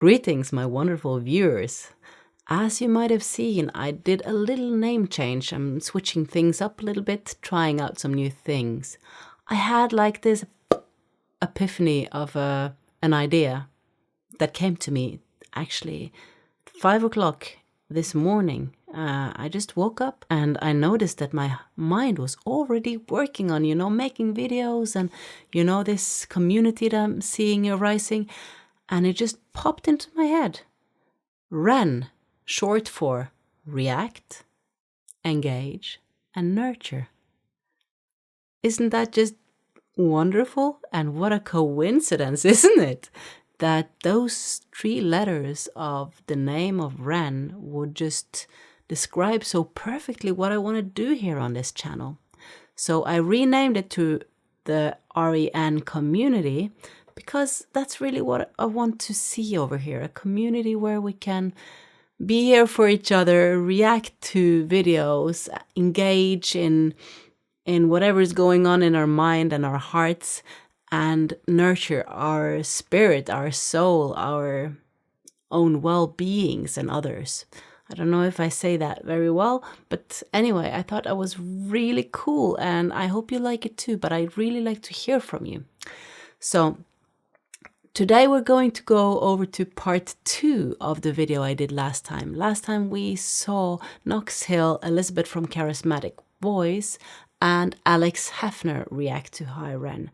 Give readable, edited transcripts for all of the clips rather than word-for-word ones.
Greetings, my wonderful viewers. As you might have seen, I did a little name change. I'm switching things up a little bit, trying out some new things. I had like this epiphany of an idea that came to me actually 5 o'clock this morning. I just woke up and I noticed that my mind was already working on, making videos and, this community that I'm seeing arising. And it just popped into my head. R.E.N, short for react, engage, and nurture. Isn't that just wonderful? And what a coincidence, isn't it? That those 3 letters of the name of R.E.N would just describe so perfectly what I want to do here on this channel. So I renamed it to the R.E.N community, because that's really what I want to see over here. A community where we can be here for each other, react to videos, engage in whatever is going on in our mind and our hearts, and nurture our spirit, our soul, our own well-beings and others. I don't know if I say that very well, but anyway, I thought that was really cool, and I hope you like it too, but I'd really like to hear from you. So today we're going to go over to part 2 of the video I did last time. Last time we saw Knox Hill, Elizabeth from Charismatic Voice, and Alex Hefner react to R.E.N.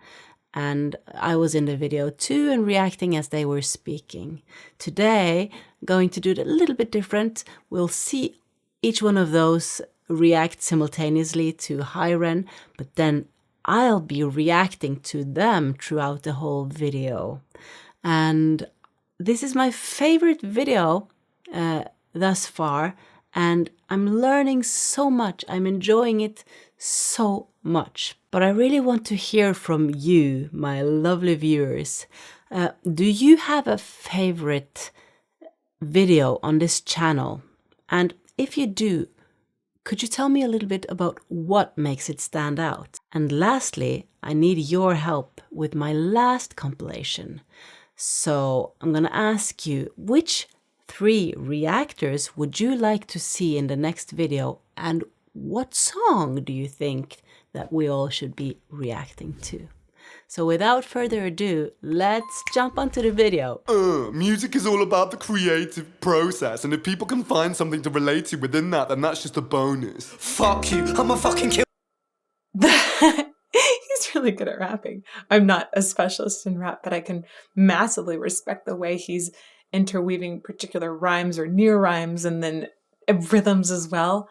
And I was in the video too and reacting as they were speaking. Today, going to do it a little bit different. We'll see each one of those react simultaneously to R.E.N, but then I'll be reacting to them throughout the whole video. And this is my favorite video thus far, and I'm learning so much. I'm enjoying it so much. But I really want to hear from you, my lovely viewers. Do you have a favorite video on this channel? And if you do, could you tell me a little bit about what makes it stand out? And lastly, I need your help with my last compilation. So I'm going to ask you, which 3 reactors would you like to see in the next video? And what song do you think that we all should be reacting to? So without further ado, let's jump onto the video. Music is all about the creative process, and if people can find something to relate to within that, then that's just a bonus. Fuck you, I'm a fucking kill. He's really good at rapping. I'm not a specialist in rap, but I can massively respect the way he's interweaving particular rhymes or near rhymes and then rhythms as well.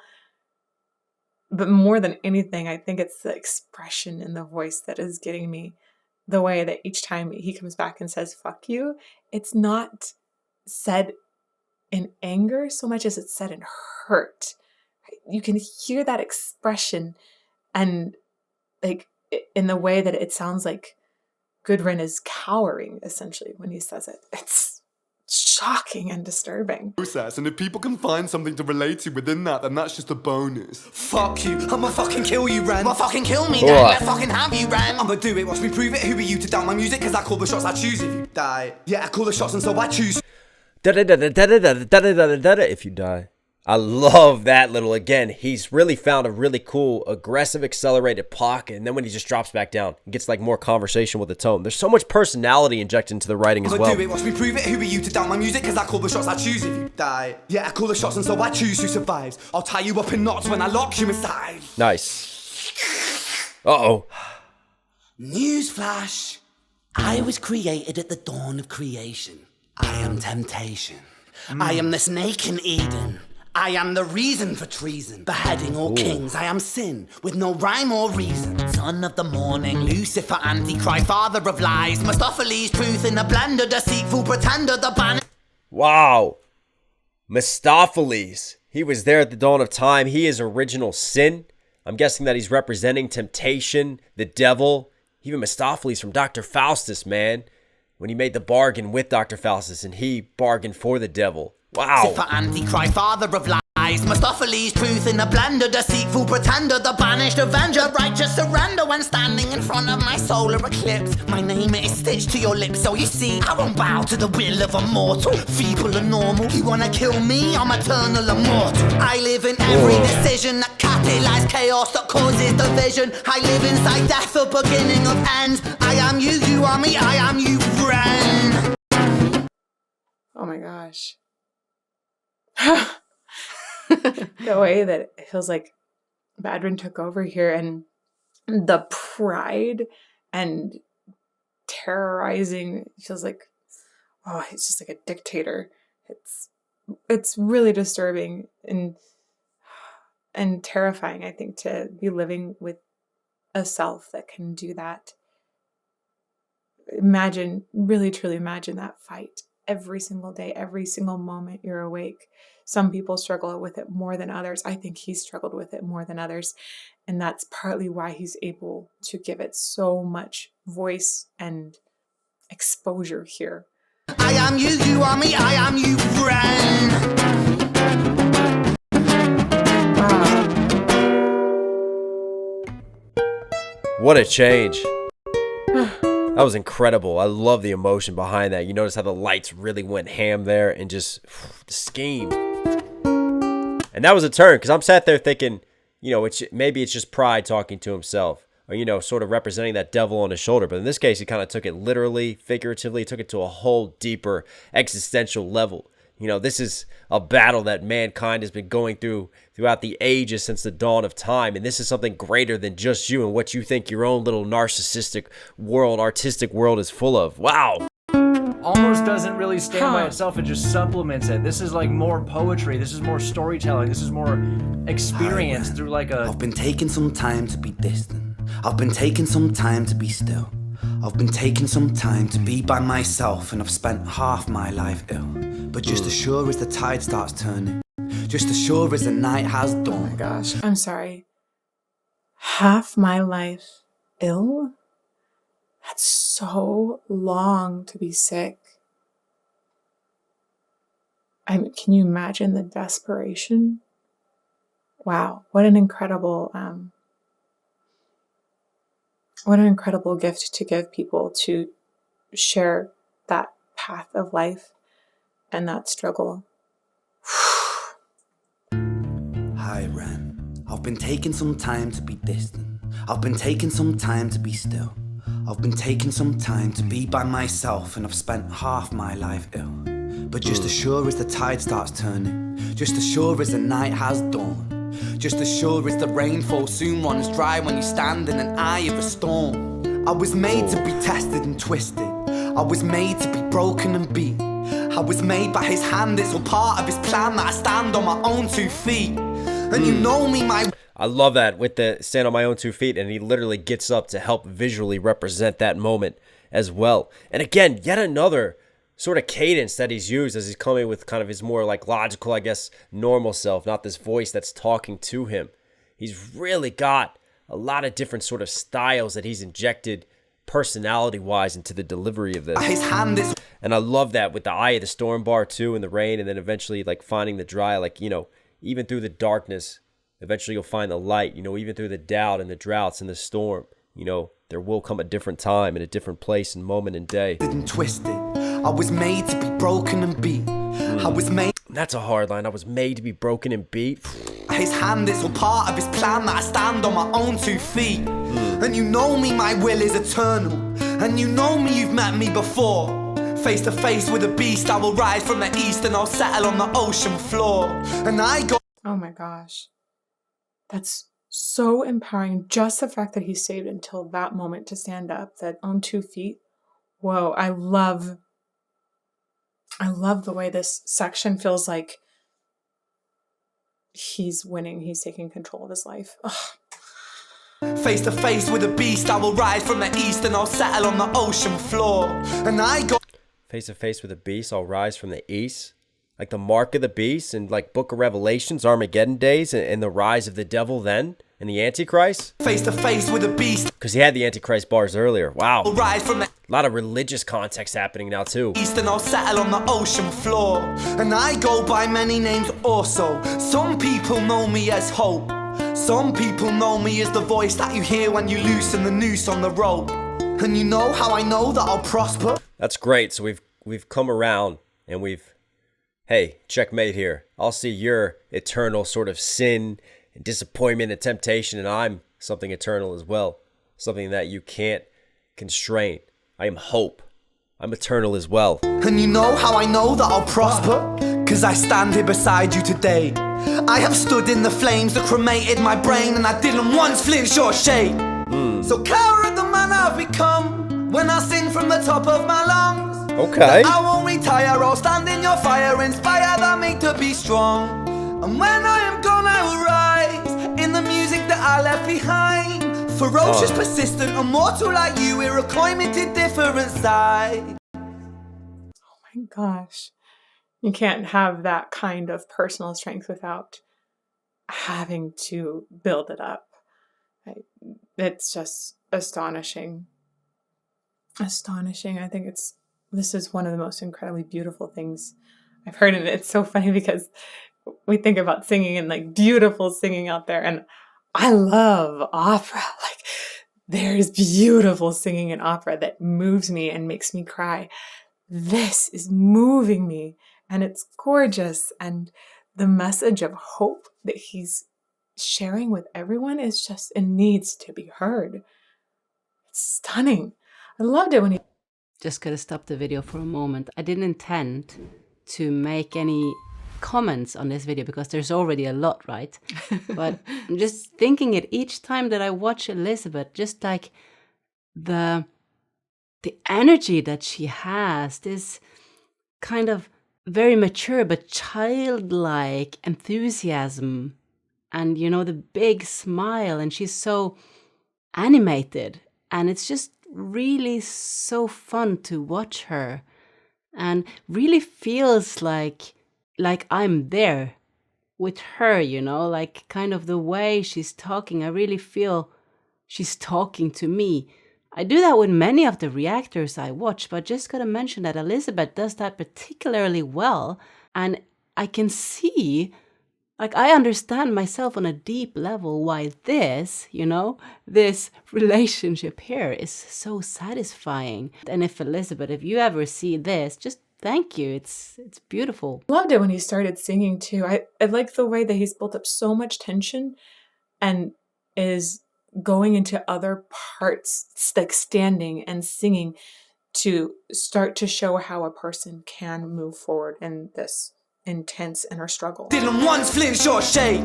But more than anything, I think it's the expression in the voice that is getting me. The way that each time he comes back and says, fuck you, it's not said in anger so much as it's said in hurt. You can hear that expression, and like in the way that it sounds like R.E.N is cowering essentially when he says it. It's shocking and disturbing. Process, and if people can find something to relate to within that, then that's just a bonus. Fuck you, I'ma fucking kill you, R.E.N. Well, fucking kill me then, let's fucking have you, R.E.N. I'ma do it, watch me prove it. Who are you to doubt my music? Cause I call the shots I choose. If you die, yeah, I call the shots and so I choose. If you die. I love that little, again, he's really found a really cool, aggressive, accelerated pocket, and then when he just drops back down, it gets like more conversation with the tone. There's so much personality injected into the writing as well. I'ma do it, watch me prove it. Who are you to doubt my music? Cause I call the shots I choose. If you die, yeah, I call the shots and so I choose who survives. I'll tie you up in knots when I lock you inside. Nice. Uh-oh. Newsflash. I was created at the dawn of creation. I am temptation. I am the snake in Eden. I am the reason for treason, beheading all kings. I am sin, with no rhyme or reason. Son of the morning, Lucifer, Antichrist, father of lies. Mephistopheles, truth in a blender, deceitful pretender, the banner. Wow. Mephistopheles. He was there at the dawn of time. He is original sin. I'm guessing that he's representing temptation, the devil. Even Mephistopheles from Dr. Faustus, man. When he made the bargain with Dr. Faustus and he bargained for the devil. Wow. For Antichrist, father of lies, lies. Mephistopheles, truth in a blender, deceitful pretender, the banished avenger, righteous surrender when standing in front of my solar eclipse. My name is stitched to your lips, so you see, I won't bow to the will of a mortal, feeble and normal. You wanna kill me? I'm eternal immortal. I live in every decision that catalyzes chaos, that causes division. I live inside death, the beginning of ends. I am you, you are me, I am you, friend. Oh my gosh. The way that it feels like Badrin took over here, and the pride and terrorizing, feels like, oh, it's just like a dictator. It's really disturbing and terrifying, I think, to be living with a self that can do that. Really truly imagine that fight every single day, every single moment you're awake. Some people struggle with it more than others. I think he struggled with it more than others. And that's partly why he's able to give it so much voice and exposure here. I am you, you are me, I am you, friend. What a change. That was incredible. I love the emotion behind that. You notice how the lights really went ham there and just the scheme. And that was a turn, because I'm sat there thinking, maybe it's just pride talking to himself, or, sort of representing that devil on his shoulder. But in this case, he kind of took it literally, figuratively, took it to a whole deeper existential level. This is a battle that mankind has been going throughout the ages since the dawn of time. And this is something greater than just you and what you think your own little narcissistic world, artistic world is full of. Wow. Almost doesn't really stand by itself. It just supplements it. This is like more poetry. This is more storytelling. This is more experience through like a... I've been taking some time to be distant. I've been taking some time to be still. I've been taking some time to be by myself, and I've spent half my life ill. But just as sure as the tide starts turning, just as sure as the night has dawned. Oh my gosh, I'm sorry. Half my life ill? That's so long to be sick. Can you imagine the desperation? Wow, what an incredible gift to give people, to share that path of life and that struggle. Hi, Ren. I've been taking some time to be distant. I've been taking some time to be still. I've been taking some time to be by myself, and I've spent half my life ill. But just as sure as the tide starts turning, just as sure as the night has dawned, just as sure as the rainfall soon runs dry when you stand in an eye of a storm. I was made to be tested and twisted. I was made to be broken and beat. I was made by his hand, it's all part of his plan that I stand on my own 2 feet. And you know me, I love that with the stand on my own 2 feet, and he literally gets up to help visually represent that moment as well. And again, yet another sort of cadence that he's used as he's coming with kind of his more like logical, I guess, normal self, not this voice that's talking to him. He's really got a lot of different sort of styles that he's injected personality-wise into the delivery of this. His hand is... And I love that with the eye of the storm bar too, and the rain, and then eventually like finding the dry, like, even through the darkness, eventually you'll find the light, even through the doubt and the droughts and the storm, there will come a different time and a different place and moment and day. And twisted. I was made to be broken and beat. I was made... That's a hard line. I was made to be broken and beat. His hand is all part of his plan that I stand on my own 2 feet. And you know me, my will is eternal. And you know me, you've met me before. Face to face with a beast, I will rise from the east and I'll settle on the ocean floor. And I go... Oh my gosh. That's so empowering. Just the fact that he stayed until that moment to stand up, that on 2 feet. Whoa, I love the way this section feels like he's winning. He's taking control of his life. Ugh. Face to face with a beast, I will rise from the east and I'll settle on the ocean floor. And I go... Face to face with a beast, I'll rise from the east. Like the mark of the beast and like Book of Revelations, Armageddon days, and the rise of the devil then. And the Antichrist? Face to face with a beast. Because he had the Antichrist bars earlier. Wow. I'll rise from the A lot of religious context happening now too. east and I'll settle on the ocean floor. And I go by many names also. Some people know me as hope. Some people know me as the voice that you hear when you loosen the noose on the rope. And you know how I know that I'll prosper? That's great. So we've come around and hey, checkmate here. I'll see your eternal sort of sin and disappointment and temptation, and I'm something eternal as well. Something that you can't constrain. I am hope. I'm eternal as well. And you know how I know that I'll prosper? Cause I stand here beside you today. I have stood in the flames that cremated my brain, and I didn't once flinch or shake. So coward the man I've become when I sing from the top of my lungs. Okay. That I won't retire, I'll stand in your fire, inspire that me to be strong. And when I am gone I will rise in the music that I left behind. Ferocious, persistent, immortal like you, we're a to different side. Oh my gosh. You can't have that kind of personal strength without having to build it up. It's just astonishing. Astonishing. I think this is one of the most incredibly beautiful things I've heard. And it's so funny because we think about singing and like beautiful singing out there. And I love opera. Like there's beautiful singing in opera that moves me and makes me cry. This is moving me and it's gorgeous. And the message of hope that he's sharing with everyone is just, it needs to be heard. It's stunning. I loved it when he... Just gotta stop the video for a moment. I didn't intend to make any comments on this video because there's already a lot, right? But I'm just thinking it each time that I watch Elizabeth, just like the energy that she has, this kind of very mature but childlike enthusiasm, and you know, the big smile, and she's so animated, and it's just really so fun to watch her, and really feels like I'm there with her, you know, like kind of the way she's talking. I really feel she's talking to me. I do that with many of the reactors I watch, but just gotta mention that Elizabeth does that particularly well, and I can see, like, I understand myself on a deep level why this, you know, this relationship here is so satisfying. And if you ever see this, just thank you. It's beautiful. Loved it when he started singing too. I like the way that he's built up so much tension and is going into other parts, like standing and singing, to start to show how a person can move forward in this intense inner struggle. Didn't once flinch or shake.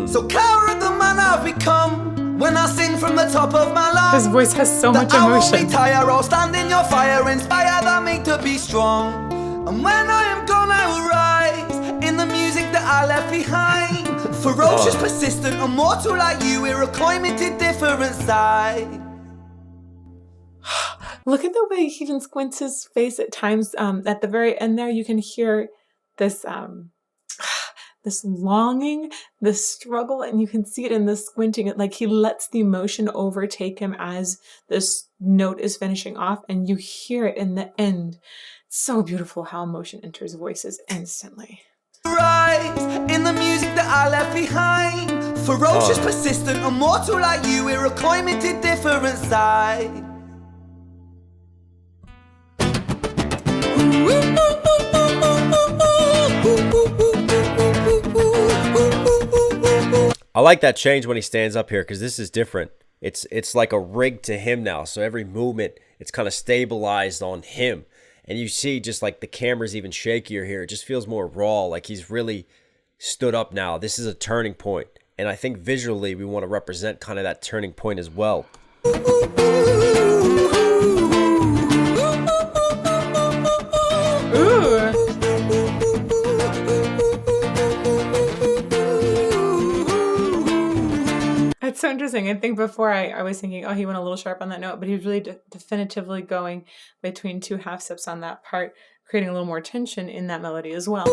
So coward the man I've become when I sing from the top of my lungs. His voice has so much that I won't emotion. retire, I'll stand in your fire, inspire that me to be strong. And when I am gone I will rise in the music that I left behind. Ferocious, persistent, immortal like you, we're a to different side. Look at the way he even squints his face at times. At the very end there, you can hear this this longing, this struggle, and you can see it in the squinting. Like he lets the emotion overtake him as this note is finishing off, and you hear it in the end. It's so beautiful how emotion enters voices instantly. Rise in the music that I left behind. Ferocious, persistent, immortal like you, we're a to different side. I like that change when he stands up here because this is different. It's like a rig to him now. So every movement, it's kind of stabilized on him. And you see just like the camera's even shakier here. It just feels more raw, like he's really stood up now. This is a turning point. And I think visually we want to represent kind of that turning point as well. That's so interesting. I think before I was thinking, oh, he went a little sharp on that note, but he was really definitively going between two half steps on that part, creating a little more tension in that melody as well.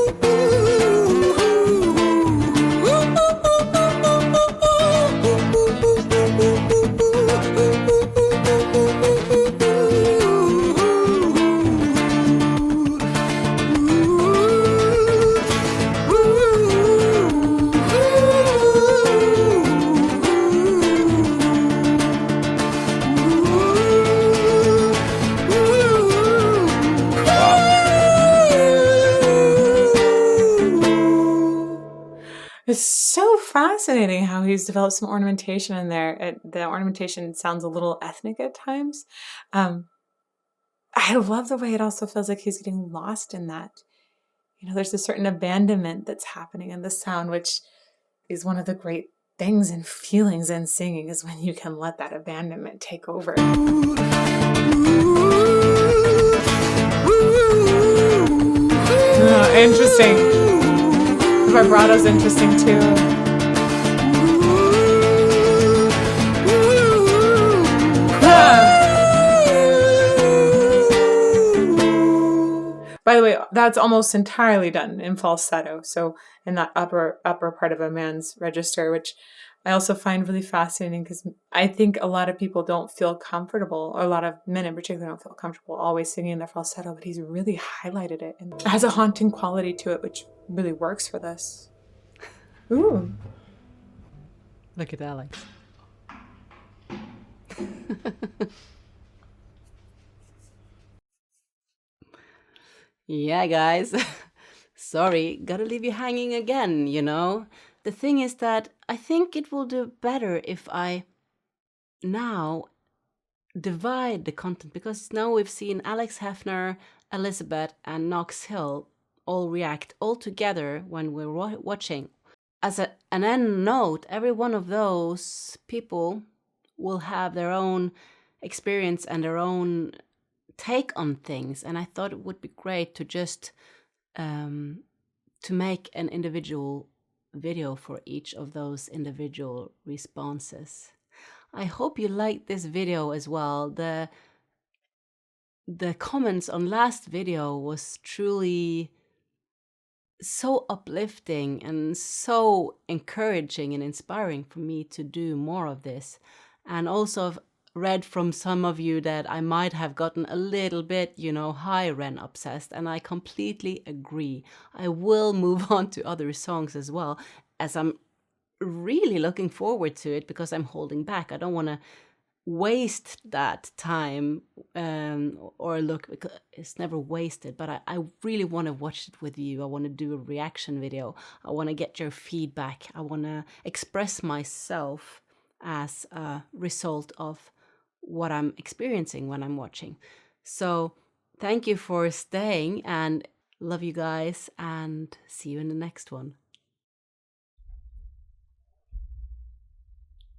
It's so fascinating how he's developed some ornamentation in there. The ornamentation sounds a little ethnic at times. I love the way it also feels like he's getting lost in that. There's a certain abandonment that's happening in the sound, which is one of the great things and feelings in singing, is when you can let that abandonment take over. Interesting. The vibrato's interesting too. By the way, that's almost entirely done in falsetto, so in that upper part of a man's register, which I also find really fascinating, because I think a lot of people don't feel comfortable, or a lot of men in particular don't feel comfortable always singing in their falsetto, but he's really highlighted it, and it has a haunting quality to it, which really works for this. Ooh. Look at Alex. Yeah, guys. Sorry, gotta leave you hanging again, The thing is that I think it will do better if I now divide the content, because now we've seen Alex Hefner, Elizabeth, and Knox Hill all react all together when we're watching. As an end note, every one of those people will have their own experience and their own take on things, and I thought it would be great to just to make an individual video for each of those individual responses. I hope you liked this video as well. The comments on last video was truly so uplifting and so encouraging and inspiring for me to do more of this. And also I've read from some of you that I might have gotten a little bit, R.E.N obsessed, and I completely agree. I will move on to other songs as well, as I'm really looking forward to it, because I'm holding back. I don't want to waste that time, or look, because it's never wasted, but I really want to watch it with you. I want to do a reaction video. I want to get your feedback. I want to express myself as a result of what I'm experiencing when I'm watching. So thank you for staying, and love you guys, and see you in the next one.